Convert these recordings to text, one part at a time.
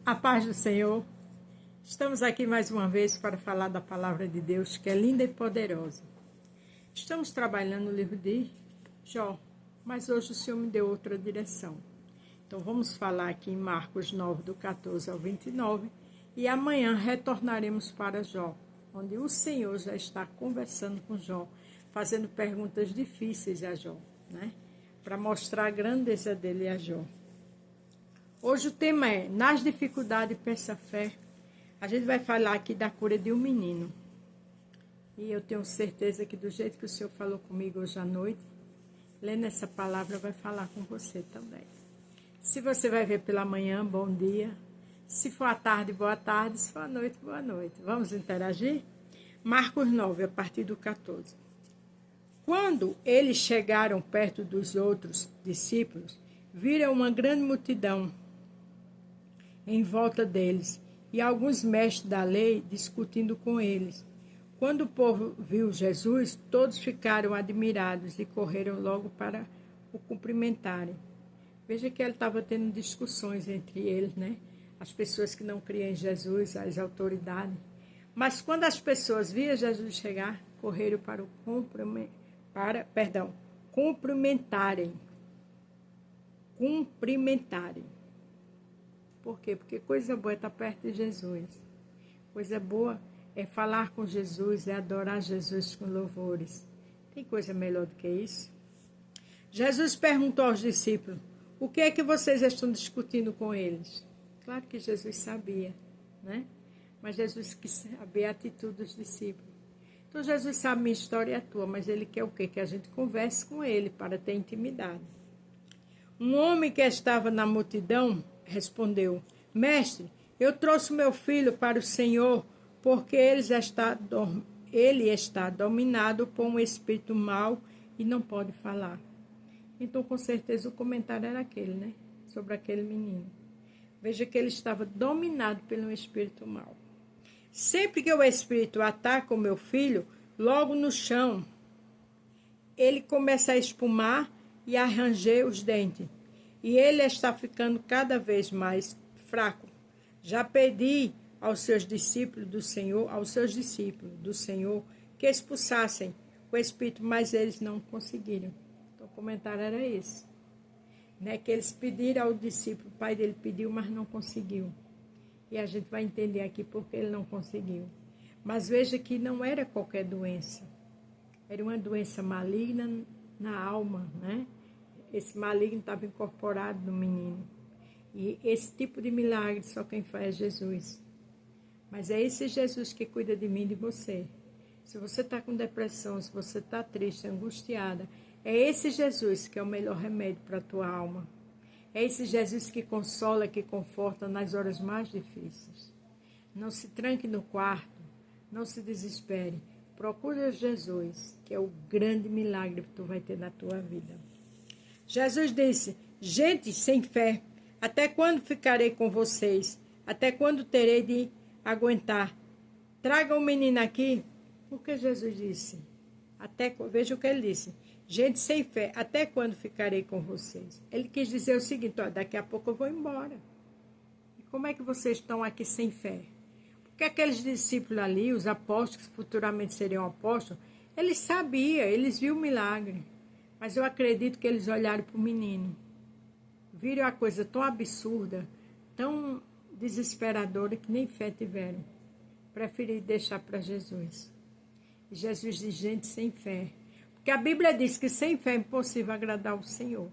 A paz do Senhor. Estamos aqui mais uma vez para falar da palavra de Deus, que é linda e poderosa. Estamos trabalhando no livro de Jó, mas hoje o Senhor me deu outra direção. Então vamos falar aqui em Marcos 9, do 14 ao 29, e amanhã retornaremos para Jó, onde o Senhor já está conversando com Jó, fazendo perguntas difíceis a Jó, né? Para mostrar a grandeza dele a Jó. Hoje o tema é, nas dificuldades, peça fé. A gente vai falar aqui da cura de um menino. E eu tenho certeza que do jeito que o Senhor falou comigo hoje à noite, lendo essa palavra vai falar com você também. Se você vai ver pela manhã, bom dia. Se for à tarde, boa tarde. Se for à noite, boa noite. Vamos interagir? Marcos 9, a partir do 14. Quando eles chegaram perto dos outros discípulos, viram uma grande multidão em volta deles, e alguns mestres da lei discutindo com eles. Quando o povo viu Jesus, todos ficaram admirados e correram logo para o cumprimentarem. Veja que ele estava tendo discussões entre eles, né? As pessoas que não criam em Jesus, as autoridades. Mas quando as pessoas viam Jesus chegar, correram para cumprimentarem. Por quê? Porque coisa boa é estar perto de Jesus. Coisa boa é falar com Jesus, é adorar Jesus com louvores. Tem coisa melhor do que isso? Jesus perguntou aos discípulos, o que é que vocês estão discutindo com eles? Claro que Jesus sabia, né? Mas Jesus quis saber a atitude dos discípulos. Então Jesus sabe minha história e a tua, mas ele quer o quê? Que a gente converse com ele para ter intimidade. Um homem que estava na multidão respondeu, mestre, eu trouxe meu filho para o Senhor, porque ele está dominado por um espírito mau e não pode falar. Então, com certeza, o comentário era aquele, né? Sobre aquele menino. Veja que ele estava dominado pelo espírito mau. Sempre que o espírito ataca o meu filho, logo no chão, ele começa a espumar e a ranger os dentes. E ele está ficando cada vez mais fraco. Já pedi aos discípulos do Senhor, que expulsassem o espírito, mas eles não conseguiram. Então o comentário era esse. Né? Que eles pediram ao discípulo, o pai dele pediu, mas não conseguiu. E a gente vai entender aqui porque ele não conseguiu. Mas veja que não era qualquer doença. Era uma doença maligna na alma, né? Esse maligno estava incorporado no menino. E esse tipo de milagre só quem faz é Jesus. Mas é esse Jesus que cuida de mim e de você. Se você está com depressão, se você está triste, angustiada, é esse Jesus que é o melhor remédio para a tua alma. É esse Jesus que consola, que conforta nas horas mais difíceis. Não se tranque no quarto, não se desespere. Procura Jesus, que é o grande milagre que tu vai ter na tua vida. Jesus disse, gente sem fé, até quando ficarei com vocês? Até quando terei de aguentar? Traga o menino aqui. Por que Jesus disse? Veja o que ele disse. Gente sem fé, até quando ficarei com vocês? Ele quis dizer o seguinte, ó, daqui a pouco eu vou embora. E como é que vocês estão aqui sem fé? Porque aqueles discípulos ali, os apóstolos, que futuramente seriam apóstolos, eles sabiam, eles viram o milagre. Mas eu acredito que eles olharam para o menino. Viram a coisa tão absurda, tão desesperadora, que nem fé tiveram. Preferiram deixar para Jesus. E Jesus diz, gente sem fé. Porque a Bíblia diz que sem fé é impossível agradar o Senhor.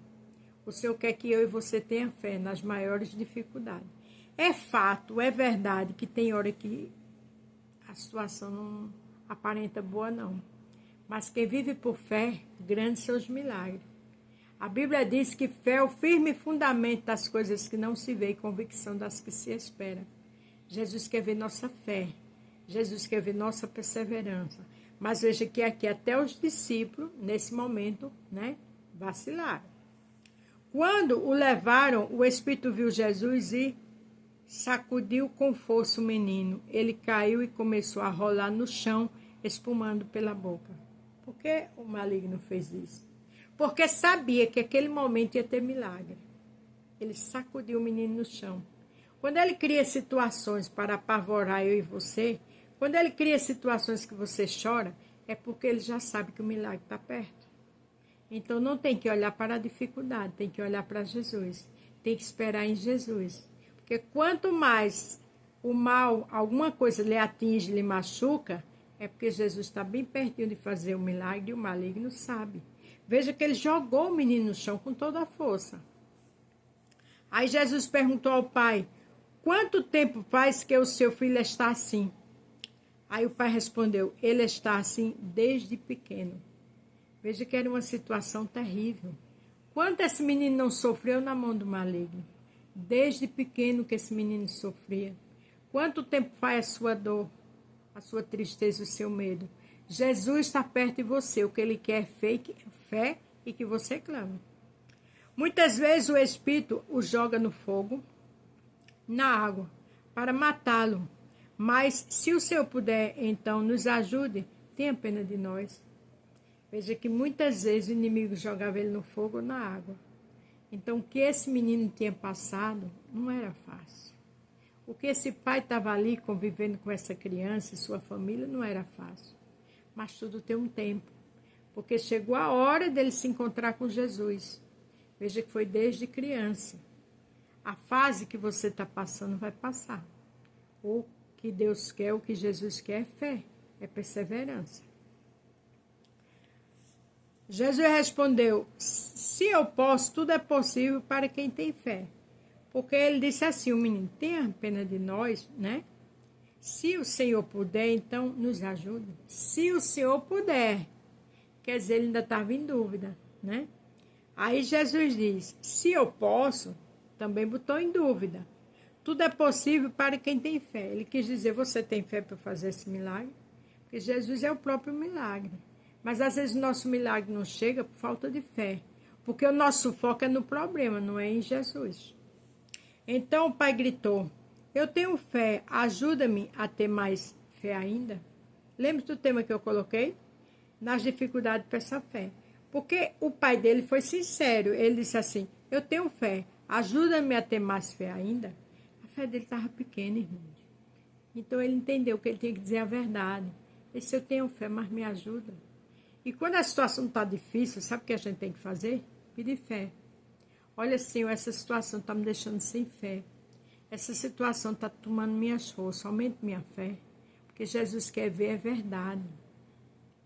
O Senhor quer que eu e você tenha fé nas maiores dificuldades. É fato, é verdade que tem hora que a situação não aparenta boa, não. Mas quem vive por fé, grandes são os milagres. A Bíblia diz que fé é o firme fundamento das coisas que não se vê e convicção das que se espera. Jesus quer ver nossa fé. Jesus quer ver nossa perseverança. Mas veja que aqui até os discípulos, nesse momento, né, vacilaram. Quando o levaram, o Espírito viu Jesus e sacudiu com força o menino. Ele caiu e começou a rolar no chão, espumando pela boca. Por que o maligno fez isso? Porque sabia que aquele momento ia ter milagre. Ele sacudiu o menino no chão. Quando Ele cria situações para apavorar eu e você, quando Ele cria situações que você chora, é porque Ele já sabe que o milagre está perto. Então não tem que olhar para a dificuldade, tem que olhar para Jesus. Tem que esperar em Jesus. Porque quanto mais o mal, alguma coisa lhe atinge, lhe machuca, é porque Jesus está bem pertinho de fazer o milagre e o maligno sabe. Veja que ele jogou o menino no chão com toda a força. Aí Jesus perguntou ao pai: quanto tempo faz que o seu filho está assim? Aí o pai respondeu: ele está assim desde pequeno. Veja que era uma situação terrível. Quanto esse menino não sofreu na mão do maligno? Desde pequeno que esse menino sofria. Quanto tempo faz a sua dor, a sua tristeza, o seu medo? Jesus está perto de você. O que ele quer é fé e que você clame. Muitas vezes o Espírito o joga no fogo, na água, para matá-lo. Mas se o Senhor puder, então, nos ajude, tenha pena de nós. Veja que muitas vezes o inimigo jogava ele no fogo ou na água. Então, o que esse menino tinha passado não era fácil. O que esse pai estava ali convivendo com essa criança e sua família não era fácil. Mas tudo tem um tempo. Porque chegou a hora dele se encontrar com Jesus. Veja que foi desde criança. A fase que você está passando vai passar. O que Deus quer, o que Jesus quer é fé, é perseverança. Jesus respondeu: se eu posso, tudo é possível para quem tem fé. Porque ele disse assim, o menino, tenha pena de nós, né? Se o Senhor puder, então nos ajude. Se o Senhor puder. Quer dizer, ele ainda estava em dúvida, né? Aí Jesus diz, se eu posso, também botou em dúvida. Tudo é possível para quem tem fé. Ele quis dizer, você tem fé para fazer esse milagre? Porque Jesus é o próprio milagre. Mas às vezes o nosso milagre não chega por falta de fé. Porque o nosso foco é no problema, não é em Jesus. Então o pai gritou, eu tenho fé, ajuda-me a ter mais fé ainda. Lembra do tema que eu coloquei? Nas dificuldades para essa fé. Porque o pai dele foi sincero, ele disse assim, eu tenho fé, ajuda-me a ter mais fé ainda. A fé dele estava pequena, irmãos. Então ele entendeu que ele tinha que dizer a verdade. Ele disse, eu tenho fé, mas me ajuda. E quando a situação está difícil, sabe o que a gente tem que fazer? Pedir fé. Olha, Senhor, essa situação está me deixando sem fé. Essa situação está tomando minhas forças, aumente minha fé. Porque Jesus quer ver a verdade.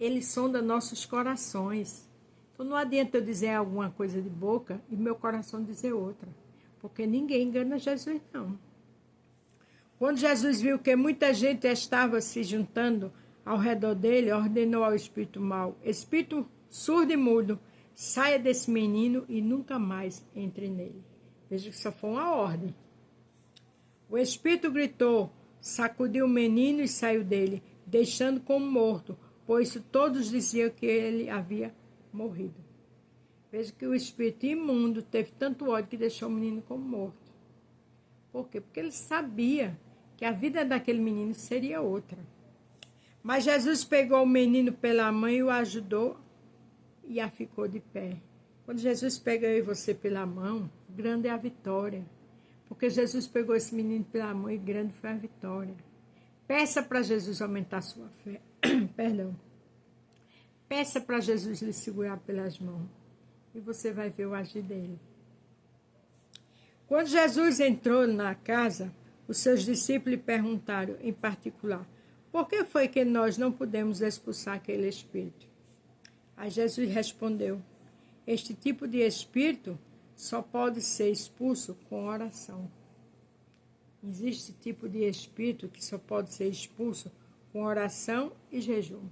Ele sonda nossos corações. Então não adianta eu dizer alguma coisa de boca e meu coração dizer outra. Porque ninguém engana Jesus, não. Quando Jesus viu que muita gente estava se juntando ao redor dele, ordenou ao espírito mau, espírito surdo e mudo, saia desse menino e nunca mais entre nele. Veja que só foi uma ordem. O espírito gritou, sacudiu o menino e saiu dele, deixando como morto, pois todos diziam que ele havia morrido. Veja que o espírito imundo teve tanto ódio que deixou o menino como morto. Por quê? Porque ele sabia que a vida daquele menino seria outra. Mas Jesus pegou o menino pela mão e o ajudou e a ficou de pé. Quando Jesus pega eu e você pela mão, grande é a vitória. Porque Jesus pegou esse menino pela mão e grande foi a vitória. Peça para Jesus aumentar a sua fé. Perdão. Peça para Jesus lhe segurar pelas mãos. E você vai ver o agir dele. Quando Jesus entrou na casa, os seus discípulos lhe perguntaram, em particular, por que foi que nós não pudemos expulsar aquele espírito? Aí Jesus respondeu, este tipo de espírito só pode ser expulso com oração. Existe tipo de espírito que só pode ser expulso com oração e jejum.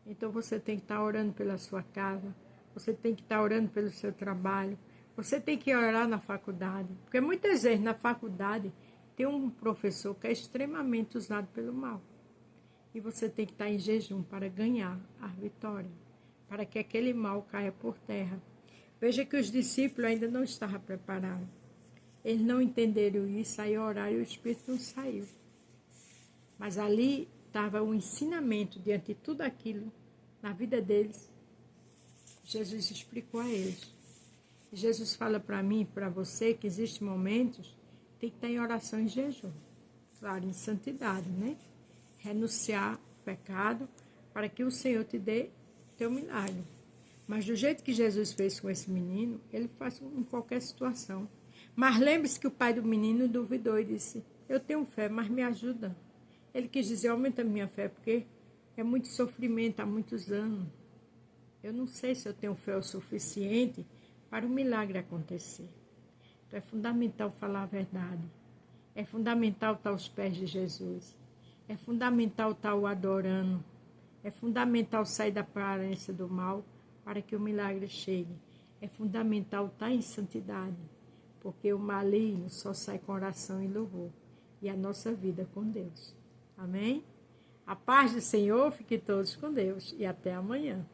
Então você tem que estar orando pela sua casa, você tem que estar orando pelo seu trabalho, você tem que orar na faculdade. Porque muitas vezes na faculdade tem um professor que é extremamente usado pelo mal. E você tem que estar em jejum para ganhar a vitória, para que aquele mal caia por terra. Veja que os discípulos ainda não estavam preparados. Eles não entenderam isso, aí oraram e o Espírito não saiu. Mas ali estava o ensinamento diante de tudo aquilo, na vida deles. Jesus explicou a eles. Jesus fala para mim e para você que existem momentos tem que estar em oração e jejum. Claro, em santidade, né? Renunciar ao pecado para que o Senhor te dê teu milagre. Mas do jeito que Jesus fez com esse menino, ele faz em qualquer situação. Mas lembre-se que o pai do menino duvidou e disse: eu tenho fé, mas me ajuda. Ele quis dizer: aumenta a minha fé, porque é muito sofrimento há muitos anos. Eu não sei se eu tenho fé o suficiente para o milagre acontecer. Então é fundamental falar a verdade. É fundamental estar aos pés de Jesus. É fundamental estar o adorando. É fundamental sair da aparência do mal para que o milagre chegue. É fundamental estar em santidade, porque o maligno só sai com oração e louvor. E a nossa vida com Deus. Amém? A paz do Senhor, fiquem todos com Deus. E até amanhã.